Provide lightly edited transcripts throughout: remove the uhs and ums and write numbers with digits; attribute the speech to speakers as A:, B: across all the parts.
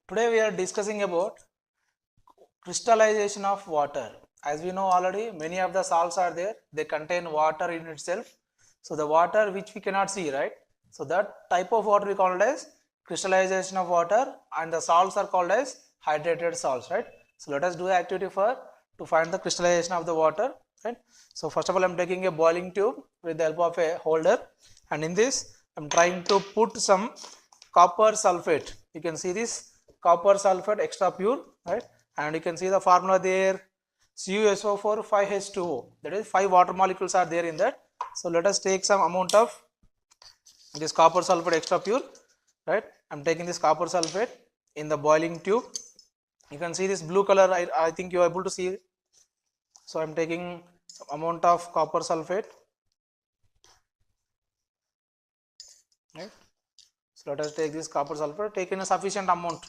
A: Today we are discussing about crystallization of water. As we know already, many of the salts are there. They contain water in itself. So the water which we cannot see, right? So that type of water we call it as crystallization of water, and the salts are called as hydrated salts, right? So let us do the activity to find the crystallization of the water, right? So first of all, I am taking a boiling tube with the help of a holder, and in this I am trying to put some copper sulfate. You can see this copper sulfate extra pure, right? And you can see the formula there, CuSO4 5H2O, that is 5 water molecules are there in that. So let us take some amount of this copper sulfate extra pure, right? I'm taking this copper sulfate in the boiling tube. You can see this blue color, I think you are able to see it. So I'm taking some amount of copper sulfate, right? So let us take this copper sulfate, take in a sufficient amount,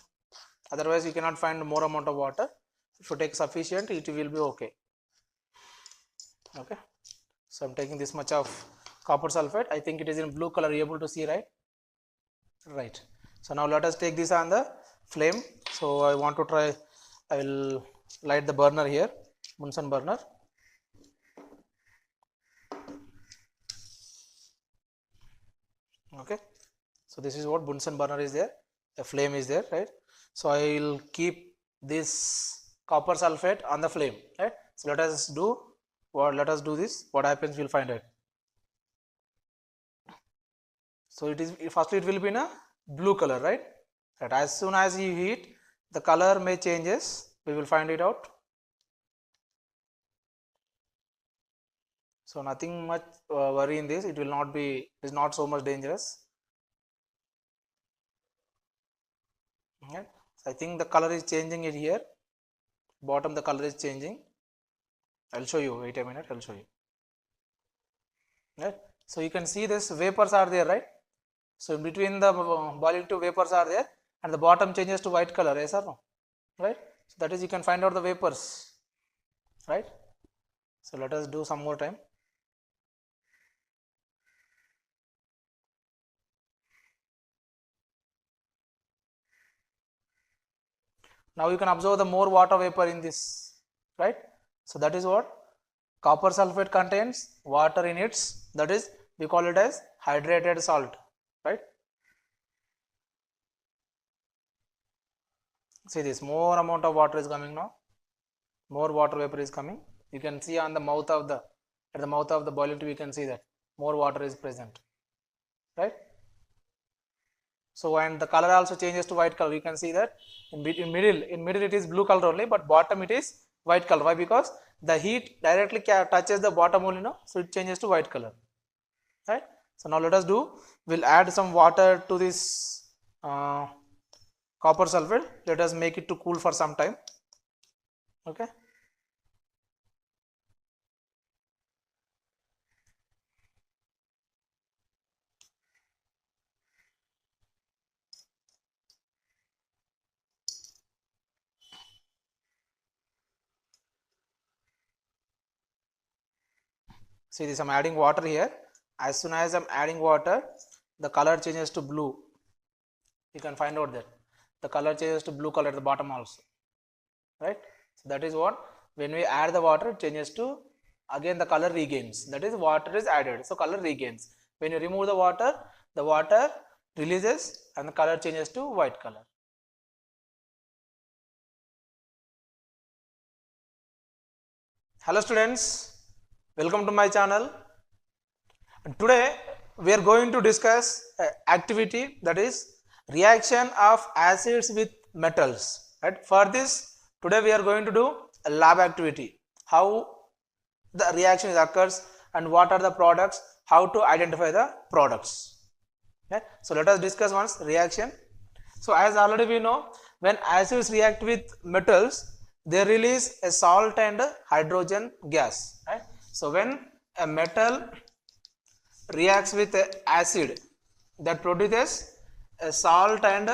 A: otherwise you cannot find more amount of water. If you take sufficient, it will be okay. Okay, so I'm taking this much of copper sulfate. I think it is in blue color, you able to see, right? Right. So now let us take this on the flame. So I want to try, I will light the burner here, Bunsen burner. Okay, so this is what Bunsen burner is there, the flame is there, right? So I will keep this copper sulfate on the flame, right? So let us do this, what happens we'll find out. So it is, firstly it will be in a blue color, right? As soon as you heat, the color may changes, we will find it out. So nothing much worry in this, it will not be, it is not so much dangerous. Right? So I think the color is changing it here, bottom the color is changing. I'll show you, wait a minute, I'll show you. Right? So you can see this vapors are there, right? So in between the boiling two vapors are there, and the bottom changes to white color, yes or no? Right? So that is, you can find out the vapors, right? So let us do some more time. Now you can observe the more water vapor in this, right? So that is what copper sulfate contains water in its, that is, we call it as hydrated salt, right? See this, more amount of water is coming now, more water vapor is coming. You can see on the mouth of the, at the mouth of the boiling tube, you can see that more water is present, right? So and the color also changes to white color. You can see that in middle it is blue color only, but bottom it is white color. Why? Because the heat directly touches the bottom only, no? So it changes to white color, right? So now let us do, we'll add some water to this copper sulfate. Let us make it to cool for some time. Okay. See this, I'm adding water here. As soon as I'm adding water, the color changes to blue. You can find out that the color changes to blue color at the bottom also, right? So that is what, when we add the water, it changes to, again the color regains, that is water is added, so color regains. When you remove the water releases and the color changes to white color. Hello students, welcome to my channel. And today we are going to discuss activity, that is reaction of acids with metals, right? For this, today we are going to do a lab activity, how the reaction occurs and what are the products, how to identify the products. Okay? So let us discuss once reaction. So as already we know, when acids react with metals, they release a salt and hydrogen gas, right? So when a metal reacts with acid, that produces a salt and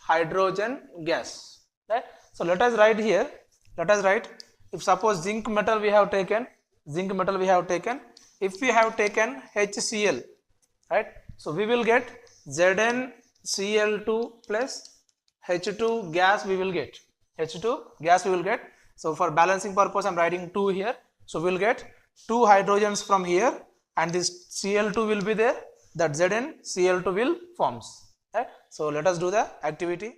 A: hydrogen gas, right? So let us write here, let us write, if suppose zinc metal we have taken, if we have taken HCl, right? So we will get ZnCl2 plus H2 gas we will get. H2 gas we will get. So for balancing purpose, I'm writing 2 here. So we'll get 2 hydrogens from here, and this Cl2 will be there. That ZnCl2 will forms. Right? So let us do the activity.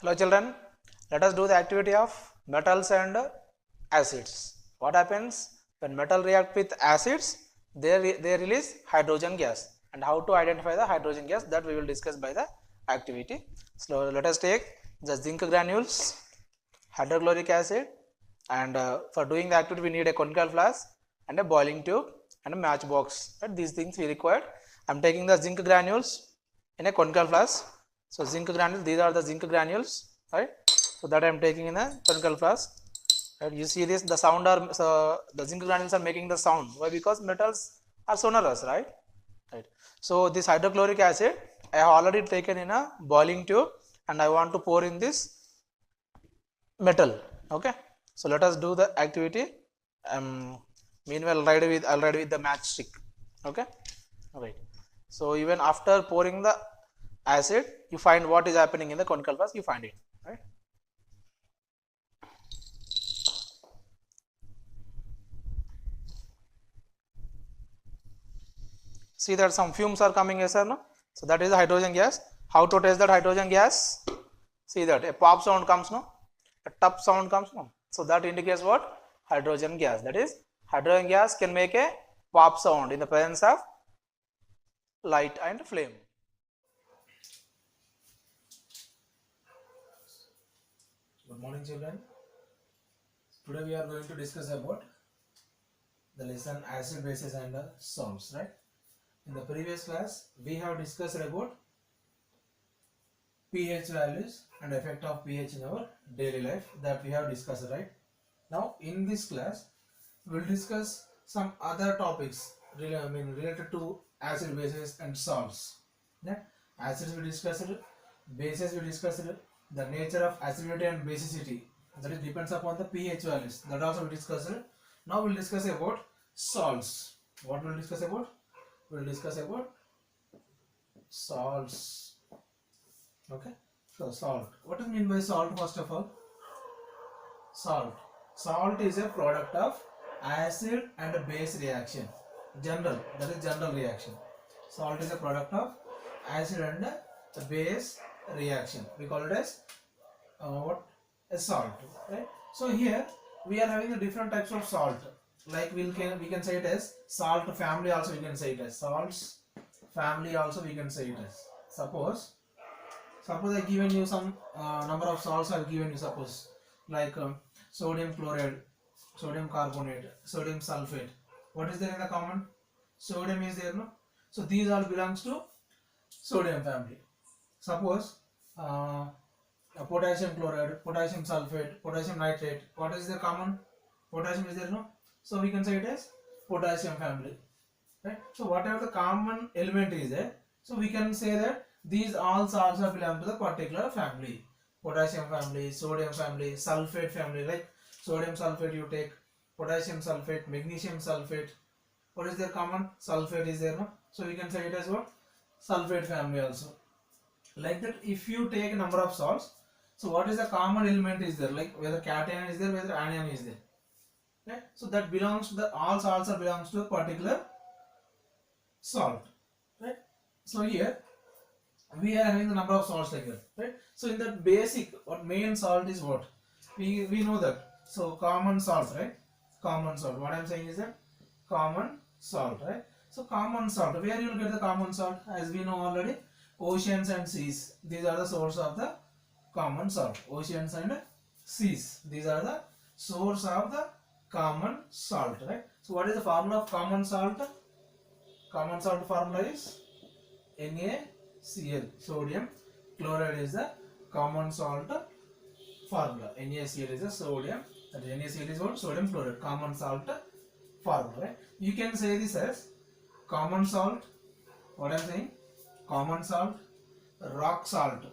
A: Hello children. Let us do the activity of metals and acids. What happens when metal react with acids? They release hydrogen gas. And how to identify the hydrogen gas, that we will discuss by the activity. So let us take the zinc granules, hydrochloric acid, and for doing the activity we need a conical flask and a boiling tube and a matchbox. Right? These things we required. I am taking the zinc granules in a conical flask. So zinc granules, these are the zinc granules, right? So that I am taking in a conical flask. Right? You see this, the sound are, the zinc granules are making the sound. Why? Because metals are sonorous, right? Right. So this hydrochloric acid I have already taken in a boiling tube, and I want to pour in this metal. Okay. So let us do the activity. Meanwhile, I'll ride with the matchstick. Okay. Alright. So even after pouring the acid, you find what is happening in the conical flask. You find it. Right. See that some fumes are coming, yes or no? So that is the hydrogen gas. How to test that hydrogen gas? See that a pop sound comes, no? A top sound comes, no? So that indicates what? Hydrogen gas. That is, hydrogen gas can make a pop sound in the presence of light and flame. Good morning children. Today we are going to discuss about the lesson acid, bases and salts, right? In the previous class, we have discussed about pH values and effect of pH in our daily life, that we have discussed, right? Now, in this class, we will discuss some other topics related to acid, bases and salts. Yeah? Acids we discussed, bases we discussed, the nature of acidity and basicity, that it depends upon the pH values, that also we discussed. Now we will discuss about salts. What we will discuss about? We will discuss about salts. Okay, so salt. What is mean by salt? First of all, salt is a product of acid and base reaction. General, that is general reaction. Salt is a product of acid and base reaction. We call it as what? A salt, right? So here we are having the different types of salt. Like we can say it as salt family. Also we can say it as salts family. Also we can say it as. Suppose I given you some number of salts. I have given you, suppose like sodium chloride, sodium carbonate, sodium sulfate. What is there in the common? Sodium is there, no? So these all belongs to sodium family. Suppose potassium chloride, potassium sulfate, potassium nitrate. What is the common? Potassium is there, no? So we can say it as potassium family, right? So whatever the common element is there, so we can say that these all salts are belong to the particular family. Potassium family, sodium family, sulfate family. Like sodium sulfate you take, potassium sulfate, magnesium sulfate. What is their common? Sulfate is there, no? So we can say it as what? Sulfate family also. Like that, if you take a number of salts, so what is the common element is there? Like whether cation is there, whether anion is there. Right? So that belongs to the, all salts are belongs to a particular salt. Right? So here we are having the number of salts like that. Right? So in that basic, what main salt is what? We know that. So common salt, right? Common salt. What I am saying is that common salt, right? So common salt. Where you will get the common salt? As we know already, oceans and seas. These are the source of the common salt. Oceans and seas. These are the source of the common salt, right? So what is the formula of common salt? Common salt formula is NaCl. Sodium chloride is the common salt formula. NaCl is the sodium. That NaCl is what? Sodium chloride. Common salt formula, right? You can say this as common salt. What I am saying? Common salt, rock salt.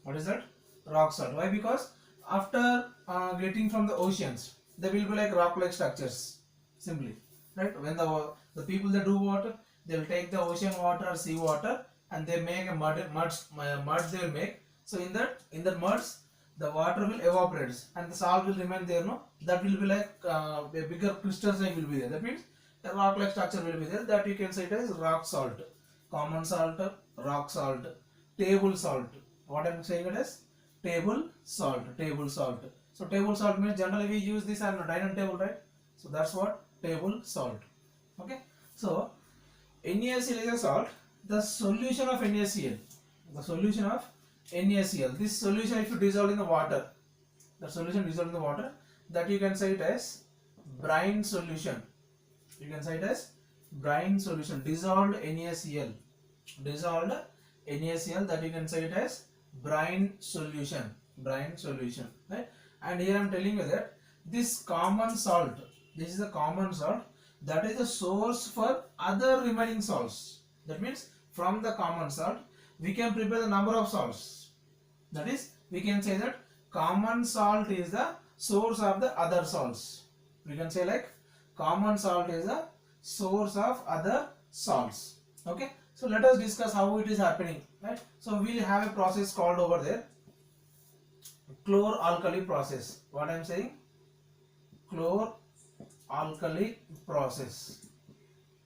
A: What is that? Rock salt. Why? Because after getting from the oceans, they will be like rock-like structures. Simply, right? When the people they do what? They will take the ocean water or sea water and they make a mud they will make, So in that merge, the water will evaporate and the salt will remain there. No, that will be like a bigger crystal size will be there. That means a rock-like structure will be there. That you can say it as rock salt, common salt, rock salt, table salt. What I am saying it is table salt, table salt. So table salt means generally we use this on the dining table, right? So that's what table salt. Okay. So NaCl is a salt. The solution of NaCl, the solution of NaCl. This solution, if you dissolve in the water, the solution dissolved in the water, that you can say it as brine solution. You can say it as brine solution. Dissolved NaCl, dissolved NaCl. That you can say it as brine solution. Brine solution, right? And here I am telling you that this common salt, this is a common salt, that is the source for other remaining salts. That means from the common salt we can prepare the number of salts. That is, we can say that common salt is the source of the other salts. We can say like common salt is the source of other salts. Okay, so let us discuss how it is happening, right? So we will have a process called over there chlor-alkali process. What I am saying, chlor-alkali process,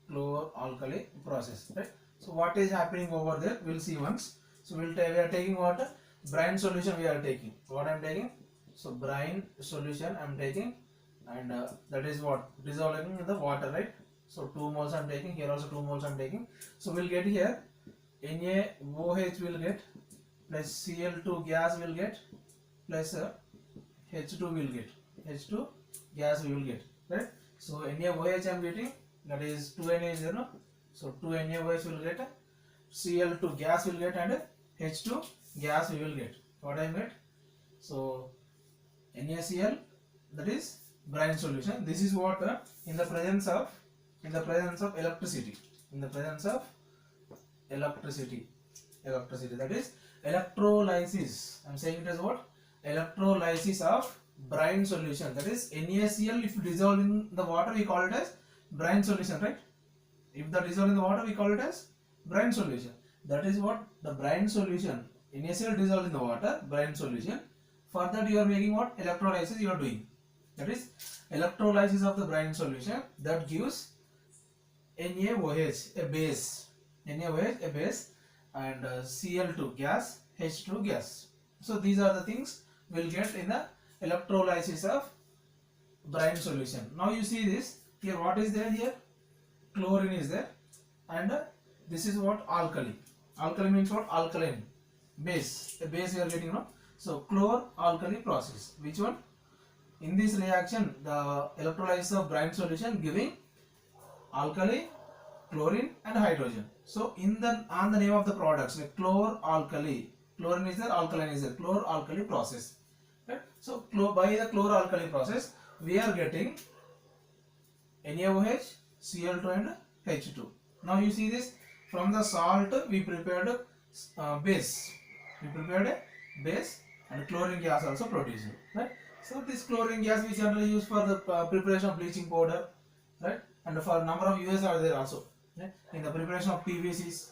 A: chlor-alkali process, right? So what is happening over there, we'll see once. So we are taking what, brine solution we are taking. What I am taking, so brine solution I am taking, and that is what, dissolving in the water, right? So 2 moles I am taking, here also 2 moles I am taking. So we'll get here NaOH will get, plus Cl2 gas will get, plus H2 will get, H2 gas we will get, right? So NaOH I am getting, that is 2Na is there, no? So 2 NaOH will get, Cl2 gas will get, and H2 gas we will get. What I get? So NaCl, that is brine solution. This is what in the presence of electricity, in the presence of electricity, that is electrolysis. I am saying it as what? Electrolysis of brine solution. That is NaCl, if dissolved in the water we call it as brine solution, right? If that dissolved in the water we call it as brine solution. That is what the brine solution, NaCl dissolved in the water, brine solution. For that you are making what? Electrolysis you are doing. That is electrolysis of the brine solution, that gives NaOH, a base, NaOH, a base, and Cl2 gas, H2 gas. So these are the things we'll get in the electrolysis of brine solution. Now you see this here, what is there here? Chlorine is there, and this is what? Alkali. Alkali means what? Alkaline, base, a base we are getting, no? So chlor-alkali process. Which one? In this reaction, the electrolysis of brine solution giving alkali, chlorine, and hydrogen. So on the name of the products, like chlor-alkali, chlorine is there, alkaline is there, chlor-alkali process. Right? So by the chlor-alkali process, we are getting NaOH, Cl2, and H2. Now you see this, from the salt we prepared base. We prepared a base, and chlorine gas also produced. Right? So this chlorine gas we generally use for the preparation of bleaching powder, right? And for a number of uses are there also, right? In the preparation of PVCs,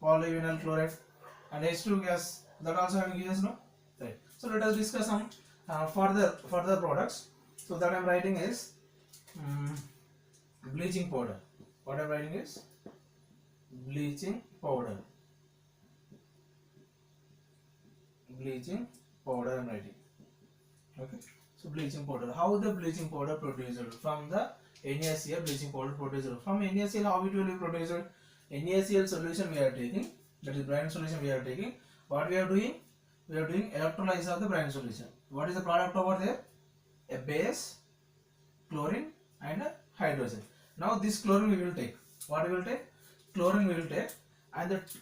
A: polyvinyl chloride, and H2 gas, that also having uses, no? Right. So let us discuss some further products. So that I am writing is bleaching powder. What I am writing is bleaching powder. Bleaching powder I am writing. Okay. So bleaching powder. How the bleaching powder produced? From the NaCl bleaching powder produced. From NaCl, how it will be produced? NaCl solution we are taking, that is brine solution we are taking. What we are doing? We are doing electrolysis of the brine solution. What is the product over there? A base, chlorine, and a hydrogen. Now this chlorine we will take. What we will take? Chlorine we will take, and that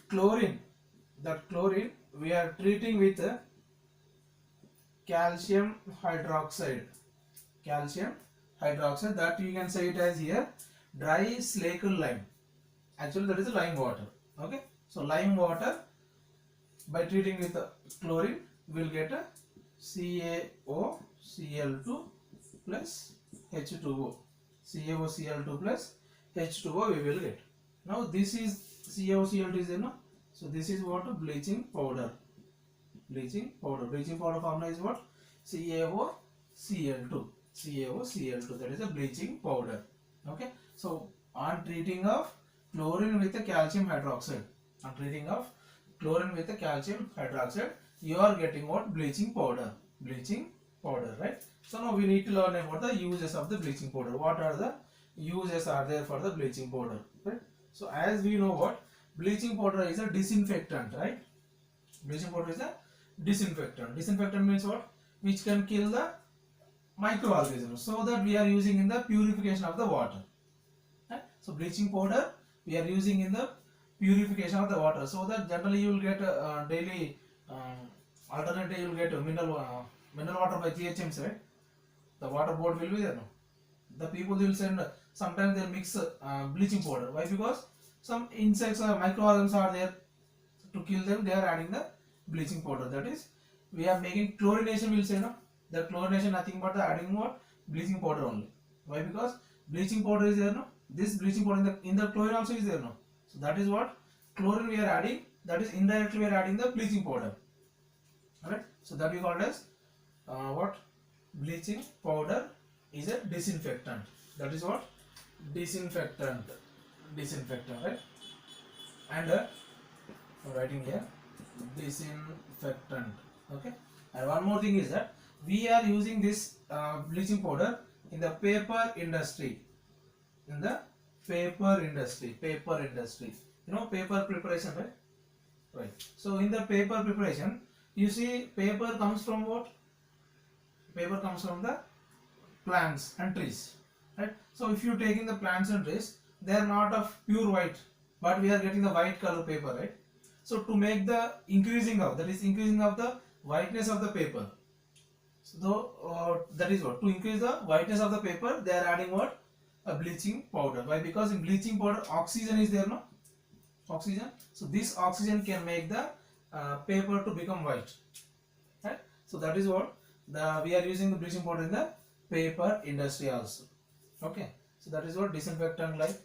A: chlorine we are treating with calcium hydroxide. Calcium hydroxide, that you can say it as here dry Slagle lime. Actually that is lime water. Okay, so lime water, by treating with chlorine we will get a CaOCl2 plus H2O. CaOCl2 plus H2O we will get. Now this is CaOCl2 is there, no? So this is what? Bleaching powder. Bleaching powder. Bleaching powder formula is what? CaOCl2. CaOCl2. That is a bleaching powder. Okay. So on treating of chlorine with the calcium hydroxide, on treating of chlorine with the calcium hydroxide, you are getting what? Bleaching powder. Bleaching powder, right? So now we need to learn about the uses of the bleaching powder. What are the uses are there for the bleaching powder, right? So as we know what, bleaching powder is a disinfectant, right? Bleaching powder is a disinfectant. Disinfectant means what? Which can kill the microorganisms, so that we are using in the purification of the water, right? So bleaching powder we are using in the purification of the water, so that generally you will get daily alternative, you will get mineral water by GHMs, right? The water board will be there, no? The people will send, sometimes they mix bleaching powder. Why? Because some insects or microorganisms are there, to kill them they are adding the bleaching powder. That is, we are making chlorination, will say, no? The chlorination nothing but the adding what? Bleaching powder only. Why? Because bleaching powder is there, no? This bleaching powder in the chlorine also is there, no? So that is what chlorine we are adding, that is indirectly we are adding the bleaching powder. Alright, so that we call as what? Bleaching powder is a disinfectant. That is what? Disinfectant. Disinfectant, right? And writing here disinfectant. Okay. And one more thing is that we are using this bleaching powder in the paper industry. In the paper industry. Paper industry. You know paper preparation, right? Right. So in the paper preparation, you see paper comes from what? Paper comes from the plants and trees, right? So if you take in the plants and trees, they are not of pure white, but we are getting the white color paper, right? So to make the increasing of, that is increasing of the whiteness of the paper, so that is what, to increase the whiteness of the paper they are adding what? A bleaching powder. Why? Because in bleaching powder oxygen is there, no? Oxygen. So this oxygen can make the paper to become white, right? So that is what we are using the bleaching powder in the paper industry also. Okay, so that is what disinfectant like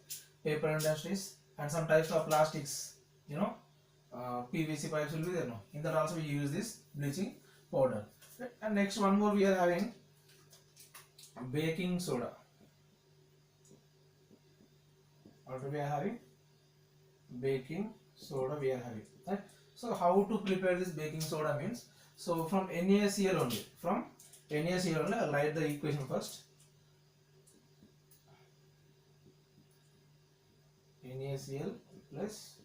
A: paper industries, and some types of plastics, you know, PVC pipes will be there, no? In that also we use this bleaching powder, right? And next one more we are having baking soda. What we are having? Baking soda we are having, right? So how to prepare this baking soda means, so from NaCl only, from NaCl only, I'll write the equation first. NaCl plus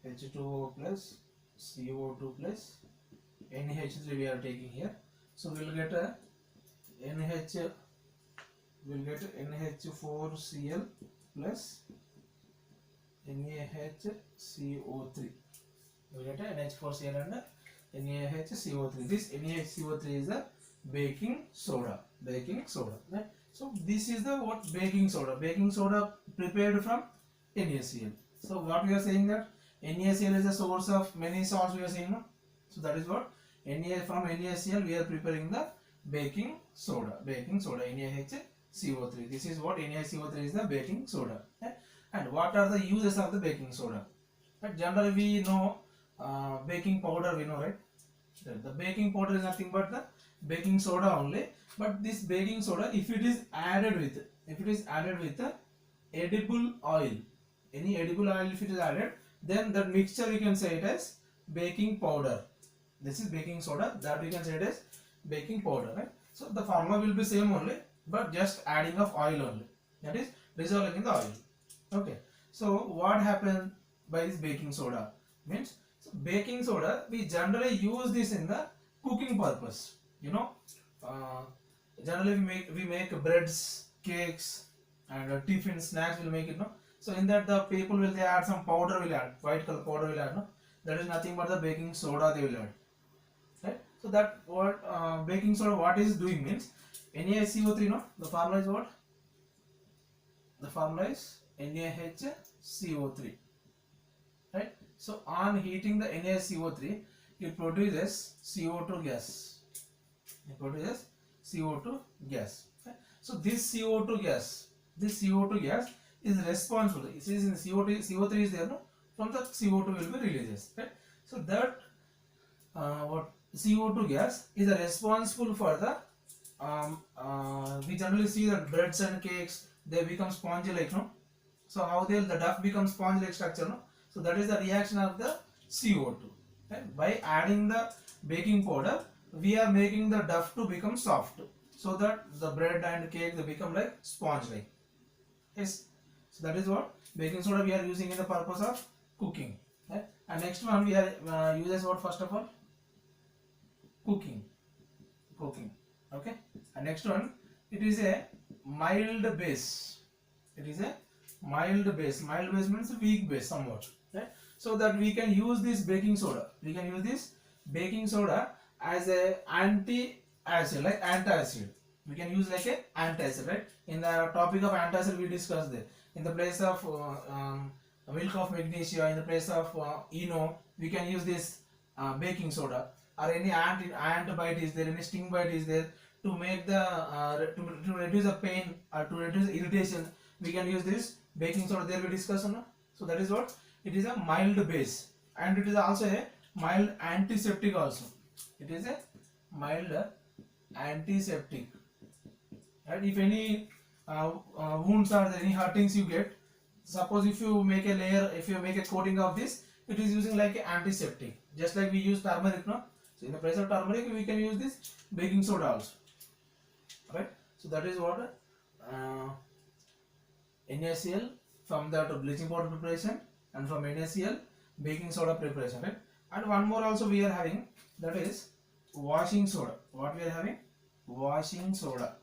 A: H2O plus CO2 plus NH3 we are taking here. So we'll get a NH, we'll get NH4Cl plus NaHCO3. We get a NH4Cl and NaHCO3. This NaHCO3 is the baking soda. Baking soda, right? So this is the what? Baking soda. Baking soda prepared from NaCl. So what we are saying, that NaCl is the source of many salts we are saying, no? So that is what from NaCl we are preparing the baking soda. Baking soda, NaHCO3. This is what NaHCO3 is the baking soda. Right? And what are the uses of the baking soda? But generally we know baking powder, we know, right? The baking powder is nothing but the baking soda only. But this baking soda, if it is added with the edible oil, any edible oil, if it is added, then that mixture we can say it as baking powder. This is baking soda, that we can say it as baking powder, right? So the formula will be same only, but just adding of oil only, that is dissolving in the oil. Okay, so what happened by this baking soda means, so baking soda we generally use this in the cooking purpose, you know. Generally we make breads, cakes, and tiffin snacks will make it, no. So in that the people will, they add some powder, will add white color powder will add, no. That is nothing but the baking soda they will add, right? So that what baking soda what is doing means, NaCO3, no. The formula is what? The formula is NaHCO3, right? So on heating the NaCO3, it produces CO2 gas. It produces CO2 gas. Right? So this CO2 gas is responsible. It is in CO3 is there, no? From the CO2 will be releases, right? So that what CO2 gas is responsible for the we generally see that breads and cakes, they become spongy like, no. So how the duff becomes sponge like structure, no. So that is the reaction of the CO2. Right? By adding the baking powder, we are making the duff to become soft, so that the bread and cake, they become like sponge like. Yes. So that is what baking soda we are using in the purpose of cooking. Right? And next one we are uses what, first of all, cooking. Cooking. Okay. And next one, it is a mild base. It is a mild base. Mild base means weak base somewhat. Right? So that we can use this baking soda. We can use this baking soda as a anti-acid, like antacid. We can use like a antacid, right? In the topic of antacid, we discussed that. In the place of milk of magnesia, in the place of ENO, we can use this baking soda, or any ant bite is there, any sting bite is there, to make the to reduce the pain or to reduce irritation, we can use this baking soda. There we discuss, no? So that is what it is, a mild base, and it is also a mild antiseptic also. It is a mild antiseptic. Right? If any wounds are there, any hurtings you get, suppose if you make a layer, if you make a coating of this, it is using like an antiseptic, just like we use turmeric, no? So in the place of turmeric, we can use this baking soda also. Right? So that is what NaCl from the bleaching powder preparation, and from NaCl baking soda preparation, right? And one more also we are having, that is washing soda. What we are having? Washing soda.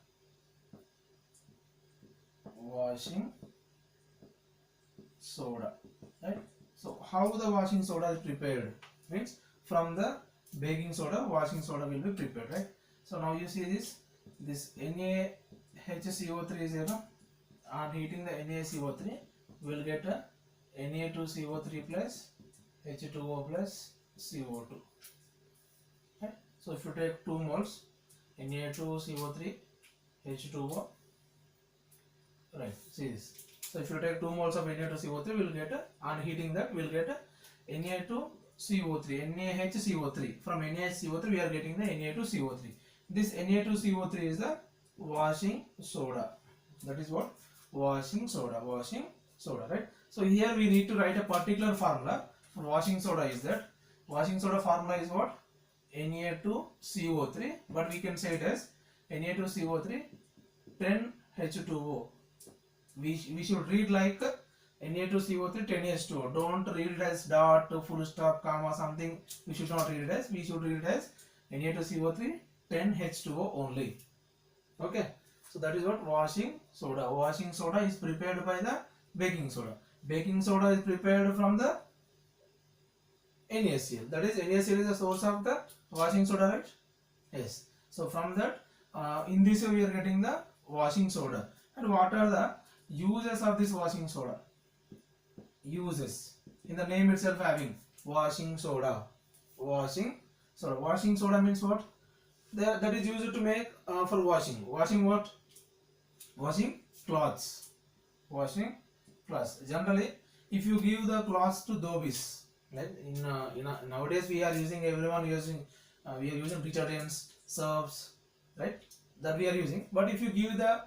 A: Washing soda, right? So how the washing soda is prepared means, from the baking soda, washing soda will be prepared, right? So now you see this NaHCO3 is, on heating the NaCO3, we will get a Na2CO3 plus H2O plus CO2. Right? So if you take 2 moles Na2CO3 H2O, right? See this. So if you take 2 moles of Na2CO3, we will get on heating that, we will get Na2CO3, NaHCO3. From NaHCO3 we are getting the Na2CO3. This Na2CO3 is the washing soda. That is what? Washing soda. Washing soda, right? So here we need to write a particular formula for washing soda. Is that washing soda formula is what? Na2CO3, but we can say it as Na2CO3 10H2O. We should read like Na2CO3 10H2O. Don't read it as dot, full stop, comma, something. We should not read it as. We should read it as Na2CO3 10H2O only. Okay. So that is what washing soda. Washing soda is prepared by the baking soda. Baking soda is prepared from the NaCl. That is, NaCl is the source of the washing soda, right? Yes. So from that, in this way we are getting the washing soda. And what are the uses of this washing soda? Uses. In the name itself having washing soda. Washing soda. Washing soda means what? That is used to make for washing. Washing what? Washing clothes. Washing clothes. Generally, if you give the clothes to dhobis, right? Nowadays we are using, everyone using, we are using detergents, serves, right? That we are using. But if you give the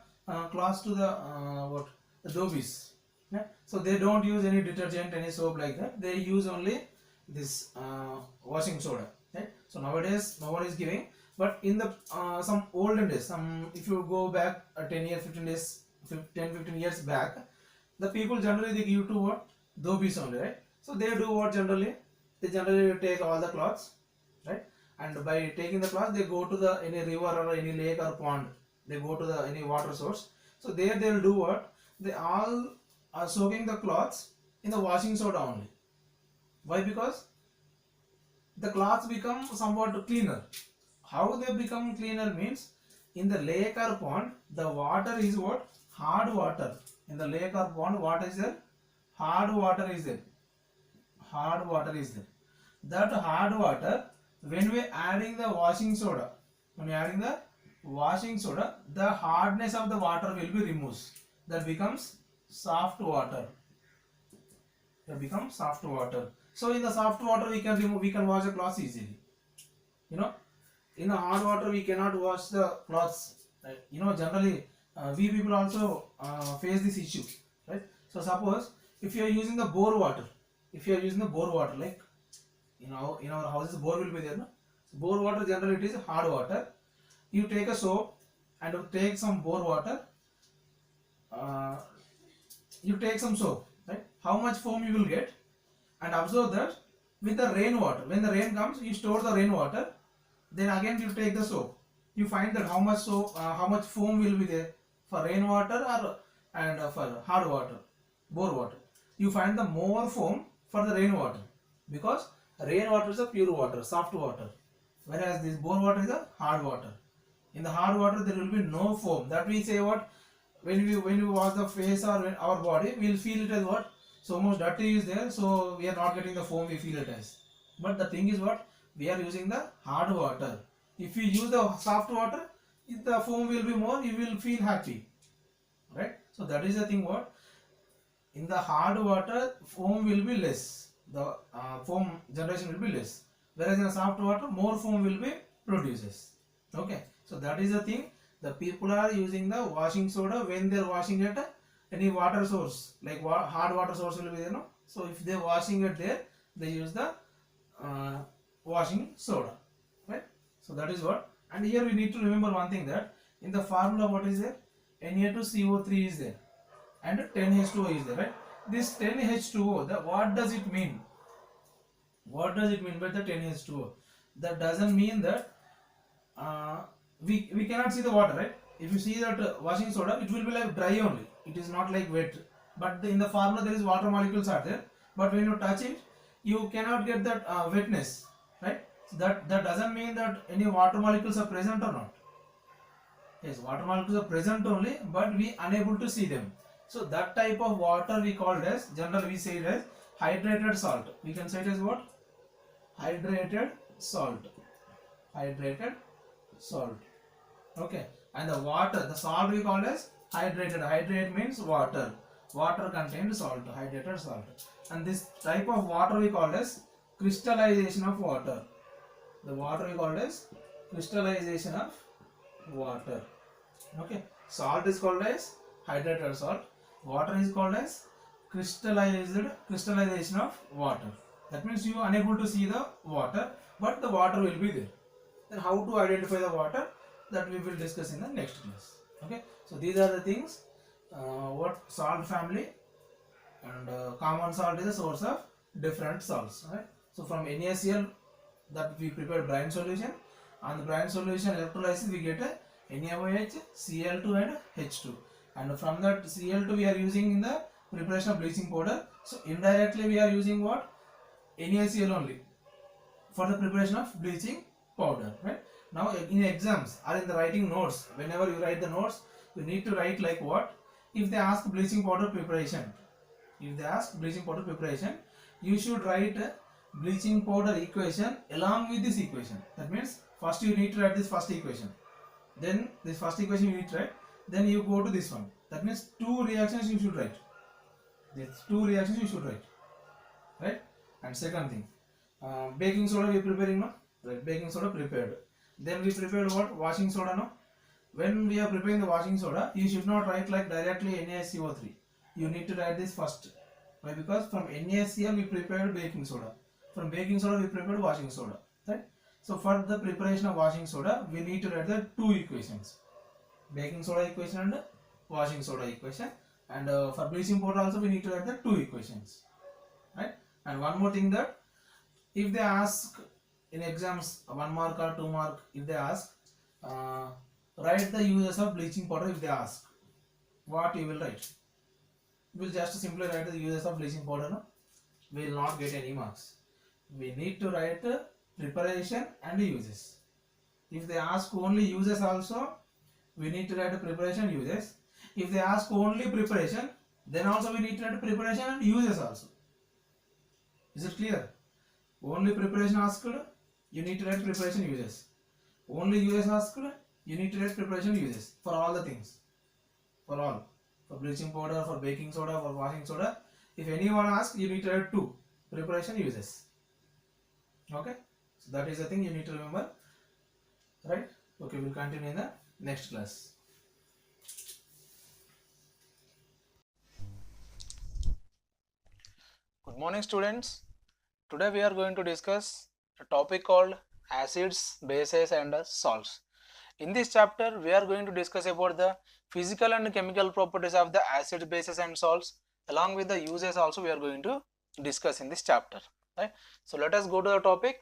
A: clothes to the the dhobis, yeah? So they don't use any detergent, any soap like that. They use only this washing soda, right? So nowadays no one is giving. But in the some olden days, if you go back 10 years, 15 days, 10-15 years back, the people generally they give to what? Dhobis only, right? So they do what generally? They generally take all the cloths, right? And by taking the cloths, they go to the any river or any lake or pond. They go to the any water source. So there they will do what? They all are soaking the cloths in the washing soda only. Why? Because the cloths become somewhat cleaner. How they become cleaner means, in the lake or pond, the water is what? Hard water. In the lake or pond, what is there? Hard water is there. Hard water is there. That hard water, when we are adding the washing soda, the hardness of the water will be removed. That becomes soft water. That becomes soft water. So in the soft water we can wash the clothes easily. You know, in the hot water we cannot wash the clothes. Right? You know, generally we people also face this issue, right? So suppose if you are using the bore water, if you are using the bore water, like in our houses bore will be there, no? So bore water generally it is hard water. You take a soap and you take some bore water. Uh, you take some soap, right? How much foam you will get, and observe that with the rainwater. When the rain comes, you store the rainwater. Then again you take the soap. You find that how much soap, how much foam will be there for rainwater or and for hard water, bore water. You find the more foam for the rainwater because rainwater is a pure water, soft water, whereas this bore water is a hard water. In the hard water there will be no foam. That we say what when we wash the face or our body, we will feel it as what so much dirty is there, so we are not getting the foam, we feel it as. But the thing is what we are using the hard water. If you use the soft water, if the foam will be more, you will feel happy, right? So that is the thing what in the hard water foam will be less. The foam generation will be less, whereas in the soft water more foam will be produces. Okay, so that is the thing. The people are using the washing soda when they are washing at any water source, like hard water source will be there, no? So if they are washing it there, they use the uh, washing soda, right? So that is what. And here we need to remember one thing, that in the formula what is there, Na2CO3 is there and 10H2O is there, right? This 10H2O, what does it mean? What does it mean by the 10H2O? That doesn't mean that we cannot see the water, right? If you see that washing soda, it will be like dry only. It is not like wet. But in the formula there is water molecules are there. But when you touch it, you cannot get that wetness, right? So that doesn't mean that any water molecules are present or not. Yes, water molecules are present only, but we unable to see them. So that type of water we call it as, generally we say it as hydrated salt. We can say it as what? Hydrated salt. Hydrated salt. Okay, and the water, the salt we call as hydrated. Hydrate means water. Water contained salt, hydrated salt. And this type of water we call as crystallization of water. The water we call as crystallization of water. Okay, salt is called as hydrated salt. Water is called as crystallization of water. That means you are unable to see the water, but the water will be there. Then how to identify the water, that we will discuss in the next class. Okay, so these are the things what salt family, and common salt is a source of different salts, right? So from NaCl that we prepare brine solution, on the brine solution electrolysis we get a NaOH, Cl2 and H2, and from that Cl2 we are using in the preparation of bleaching powder. So indirectly we are using what? NaCl only for the preparation of bleaching powder, right? Now in exams or in the writing notes, whenever you write the notes, you need to write like what? If they ask bleaching powder preparation, you should write bleaching powder equation along with this equation. That means first you need to write this first equation, then this first equation you need to write, then you go to this one. That means two reactions you should write. These two reactions you should write, right? And second thing, baking soda we are preparing, no? Right, baking soda prepared. Then we prepared what? Washing soda, no? When we are preparing the washing soda, you should not write like directly NaCO3. You need to write this first. Why? Because from NaCl we prepared baking soda. From baking soda we prepared washing soda. Right? So for the preparation of washing soda, we need to write the two equations. Baking soda equation and washing soda equation. And for bleaching powder also we need to write the two equations. Right? And one more thing, that if they ask in exams 1 mark or 2 mark, if they ask write the uses of bleaching powder, if they ask, what you will write? You will just simply write the uses of bleaching powder, no? We will not get any marks. We need to write preparation and uses. If they ask only uses also, we need to write preparation, uses. If they ask only preparation, then also we need to write preparation and uses also. Is it clear? Only preparation asked, you need to write preparation, uses. Only uses asked, you need to write preparation, uses for all the things. For all. For bleaching powder, for baking soda, for washing soda. If anyone asks, you need to write two. Preparation, uses. Okay? So that is the thing you need to remember. right? Okay, we'll continue in the next class. Good morning, students. Today we are going to discuss a topic called acids, bases and salts. In this chapter, we are going to discuss about the physical and chemical properties of the acids, bases and salts. Along with the uses also we are going to discuss in this chapter. Right? So let us go to the topic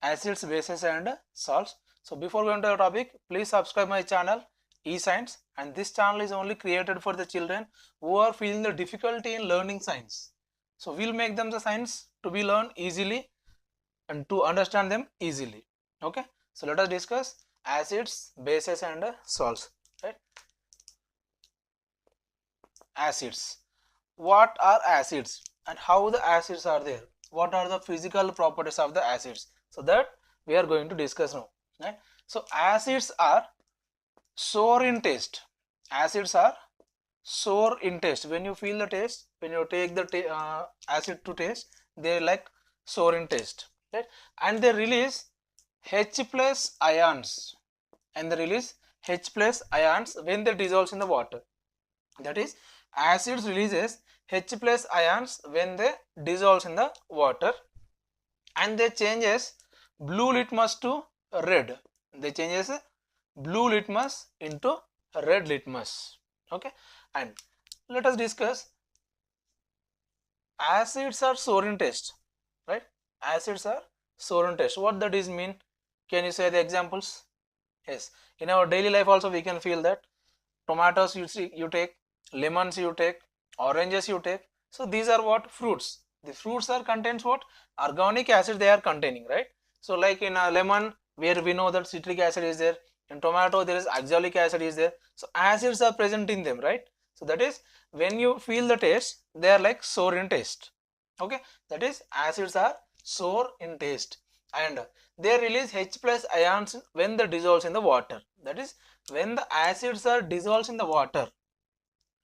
A: acids, bases and salts. So before going to the topic, please subscribe my channel eScience, and this channel is only created for the children who are feeling the difficulty in learning science. So we'll make them the science to be learned easily and to understand them easily. Okay, so let us discuss acids, bases and salts. Right? Acids. What are acids and how the acids are there? What are the physical properties of the acids? So that we are going to discuss now. Right? So acids are sour in taste. Acids are sour in taste. When you feel the taste, when you take the acid to taste, they like sour in taste. Right? And they release H plus ions, and they release H plus ions when they dissolve in the water. That is, acids releases H plus ions when they dissolve in the water, and they changes blue litmus to red. They changes blue litmus into red litmus. Okay, and let us discuss acids are sour in taste. Right? Acids are sour in taste. What that is mean? Can you say the examples? Yes, in our daily life also we can feel that tomatoes you take, lemons you take, oranges you take. So these are what? Fruits. The fruits are contains what? Organic acid they are containing, right? So like in a lemon, where we know that citric acid is there, in tomato there is oxalic acid is there. So acids are present in them, right? So that is, when you feel the taste, they are like sour in taste. Okay, that is, acids are sour in taste, and they release H plus ions when they dissolves in the water. That is, when the acids are dissolved in the water.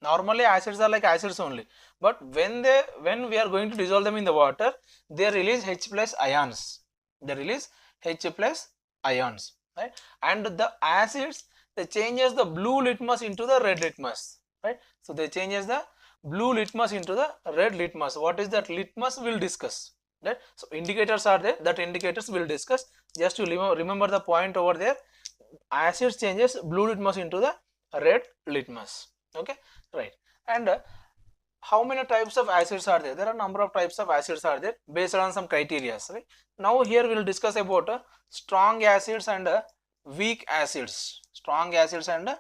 A: Normally acids are like acids only, but when we are going to dissolve them in the water, they release H plus ions. They release H plus ions, right? And the acids, they changes the blue litmus into the red litmus, right? So they changes the blue litmus into the red litmus. What is that litmus? We'll discuss. Right? So indicators are there. That indicators we'll discuss. Just to remember the point over there. Acids changes blue litmus into the red litmus. Okay, right? And how many types of acids are there? There are number of types of acids are there based on some criteria. Right? Now here we will discuss about strong acids and weak acids. Strong acids and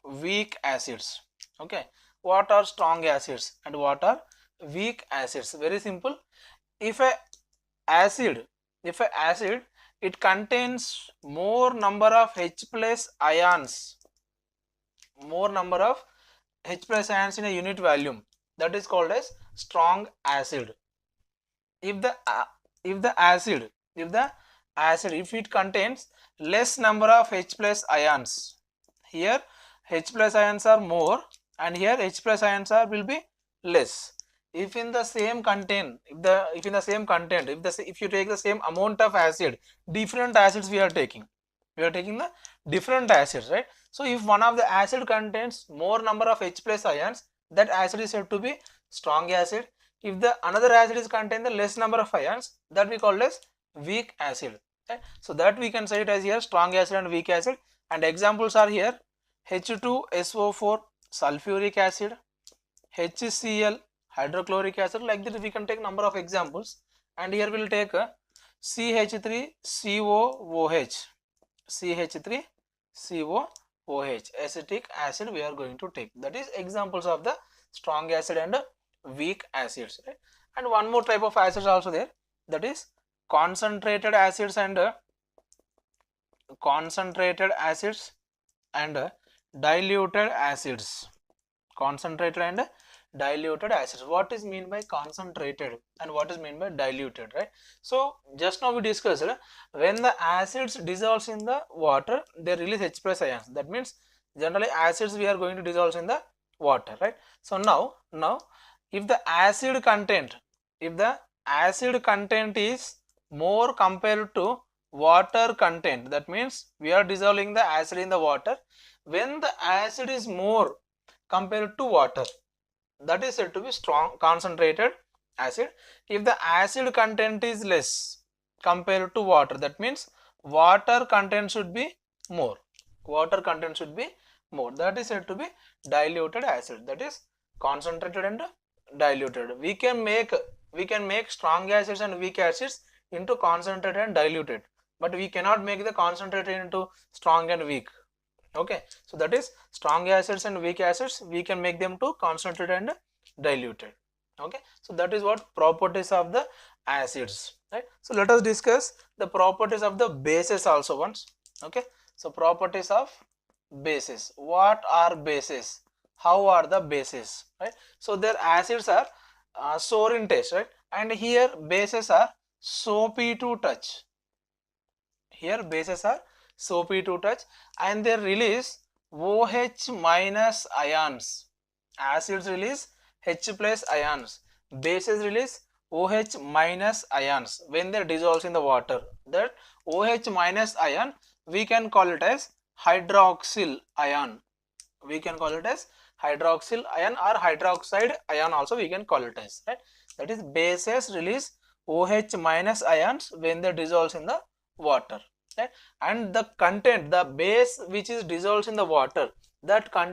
A: weak acids. Okay, what are strong acids and what are weak acids? Very simple. If a acid, it contains more number of H plus ions, more number of H plus ions in a unit volume, that is called as strong acid. If the acid, if it contains less number of H plus ions, here H plus ions are more and here H plus ions are will be less. If in the same content, if you take the same amount of acid, different acids we are taking the different acids, right? So if one of the acid contains more number of H plus ions, that acid is said to be strong acid. If the another acid is contain the less number of ions, that we call as weak acid, right? So that we can say it as here strong acid and weak acid, and examples are here H2SO4 sulfuric acid, HCl hydrochloric acid. Like that we can take number of examples, and here we will take CH3COOH, CH3COOH, acetic acid we are going to take. That is examples of the strong acid and weak acids, right? And one more type of acids also there, that is concentrated acids and diluted acids. Concentrated and diluted acids. What is mean by concentrated and what is mean by diluted, right? So just now we discussed when the acids dissolves in the water, they release H plus ions. That means generally acids we are going to dissolve in the water, right? So now if the acid content is more compared to water content, that means we are dissolving the acid in the water. When the acid is more compared to water, that is said to be strong concentrated acid. If the acid content is less compared to water, that means water content should be more. Water content should be more. That is said to be diluted acid. That is concentrated and diluted. We can make strong acids and weak acids into concentrated and diluted, but we cannot make the concentrated into strong and weak. Okay, so that is strong acids and weak acids, we can make them to concentrated and diluted. Okay, so that is what properties of the acids, right? So let us discuss the properties of the bases also once. Okay, so properties of bases. What are bases? How are the bases, right? So their acids are sour in taste, right? And here bases are soapy to touch. Here bases are soapy to touch, and they release OH minus ions. Acids release H plus ions. Bases release OH minus ions when they dissolve in the water. That OH minus ion we can call it as hydroxyl ion. We can call it as hydroxyl ion or hydroxide ion also we can call it as, right? That is bases release OH minus ions when they dissolve in the water, right? And the content, the base which is dissolved in the water, that content